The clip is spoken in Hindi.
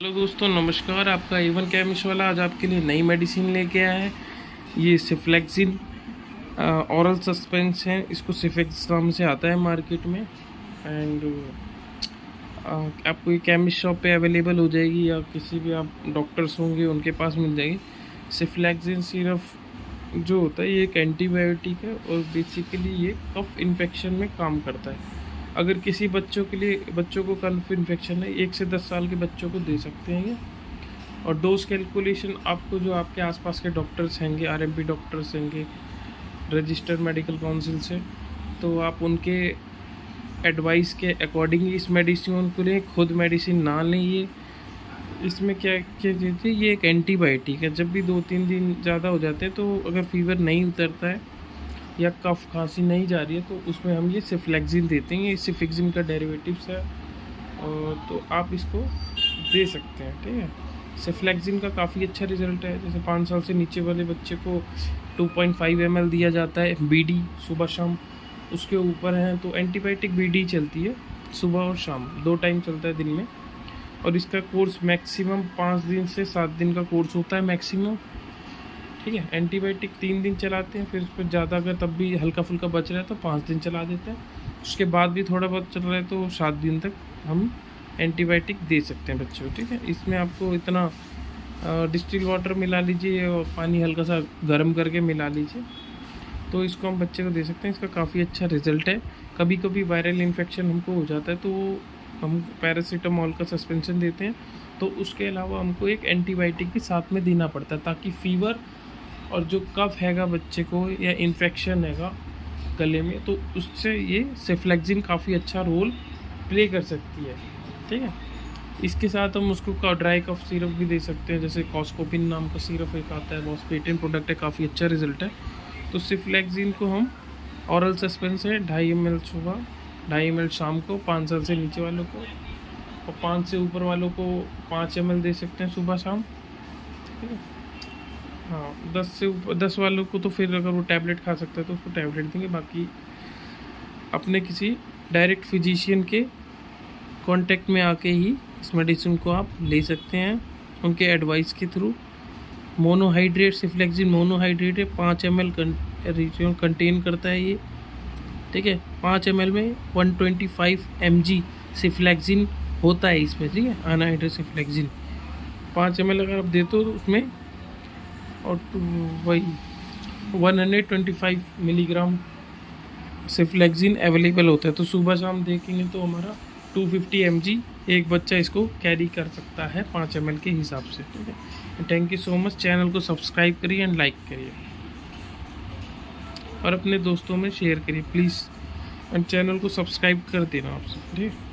हेलो दोस्तों, नमस्कार। आपका एवन केमिस्ट वाला आज आपके लिए नई मेडिसिन लेके आया है। ये सिफ्लेक्सिन औरल सस्पेंस है। इसको सिफेक्स नाम से आता है मार्केट में। एंड आपको ये केमिस्ट शॉप पे अवेलेबल हो जाएगी या किसी भी आप डॉक्टर्स होंगे उनके पास मिल जाएगी। सिफ्लेक्सिन सिर्फ जो होता है ये एक एंटीबायोटिक है और बेसिकली ये कफ इन्फेक्शन में काम करता है। अगर किसी बच्चों को कफ इन्फेक्शन है 1 से 10 साल के बच्चों को दे सकते हैं ये। और डोज कैलकुलेशन आपको जो आपके आसपास के डॉक्टर्स होंगे, आरएमपी डॉक्टर्स होंगे रजिस्टर्ड मेडिकल काउंसिल से, तो आप उनके एडवाइस के अकॉर्डिंग इस मेडिसिन को लें। खुद मेडिसिन ना लें। ये इसमें क्या क्या चीज़ है, ये एक एंटीबायोटिक है। जब भी 2-3 दिन ज़्यादा हो जाते हैं तो अगर फीवर नहीं उतरता है या कफ खांसी नहीं जा रही है तो उसमें हम ये सिफ्लेक्सिन देते हैं। ये सिफिक्सिन का डेरिवेटिव्स है और तो आप इसको दे सकते हैं। ठीक है, सिफ्लेक्सिन का काफ़ी अच्छा रिजल्ट है। जैसे 5 साल से नीचे वाले बच्चे को 2.5 ml दिया जाता है बीडी सुबह शाम। उसके ऊपर है तो एंटीबायोटिक बीडी चलती है सुबह और शाम, 2 टाइम चलता है दिन में। और इसका कोर्स मैक्सिमम 5 दिन से 7 दिन का कोर्स होता है मैक्सिमम। ठीक है, एंटीबायोटिक 3 दिन चलाते हैं, फिर उस पर ज़्यादा अगर तब भी हल्का फुल्का बच रहा है तो 5 दिन चला देते हैं। उसके बाद भी थोड़ा बहुत चल रहा है तो 7 दिन तक हम एंटीबायोटिक दे सकते हैं बच्चों को। ठीक है, इसमें आपको इतना डिस्टिल वाटर मिला लीजिए और पानी हल्का सा गर्म करके मिला लीजिए, तो इसको हम बच्चे को दे सकते हैं। इसका काफ़ी अच्छा रिजल्ट है। कभी कभी वायरल इन्फेक्शन हमको हो जाता है तो हम पैरासीटामोल का सस्पेंशन देते हैं। तो उसके अलावा हमको एक एंटीबायोटिक भी साथ में देना पड़ता है ताकि फीवर और जो कफ हैगा बच्चे को या इन्फेक्शन हैगा गले में, तो उससे ये सिफ्लेक्सिन काफ़ी अच्छा रोल प्ले कर सकती है। ठीक है, इसके साथ हम उसको ड्राई कफ सिरप भी दे सकते हैं। जैसे कॉस्कोपिन नाम का सिरप एक आता है, बहुत पेटेंट प्रोडक्ट है, काफ़ी अच्छा रिजल्ट है। तो सिफ्लेक्सिन को हम औरल सस्पेंस है 2.5 ml सुबह, 2.5 ml शाम को 5 साल से नीचे वालों को, और 5 से ऊपर वालों को 5 ml दे सकते हैं सुबह शाम। ठीक है, हाँ 10 वालों को तो फिर अगर वो टैबलेट खा सकता है तो उसको टैबलेट देंगे। बाकी अपने किसी डायरेक्ट फिजिशियन के कांटेक्ट में आके ही इस मेडिसिन को आप ले सकते हैं, उनके एडवाइस के थ्रू। मोनोहाइड्रेट सिफ्लेक्सिन मोनोहाइड्रेट है, 5 ml कंटेन करता है ये। ठीक है, 5 ml में 125 mg सिफ्लेक्सिन होता है इसमें। ठीक है, अनहाइड्रेट सिफ्लेक्सिन 5 ml अगर आप देते हो तो उसमें और वही 125 मिलीग्राम सिफ्लेक्सिन अवेलेबल होता है। तो सुबह शाम देखेंगे तो हमारा 250 mg एक बच्चा इसको कैरी कर सकता है 5 ml के हिसाब से। ठीक है, thank you so much. Channel को सब्सक्राइब करिए एंड लाइक करिए और अपने दोस्तों में शेयर करिए प्लीज़, एंड चैनल को सब्सक्राइब कर देना आपसे। ठीक है।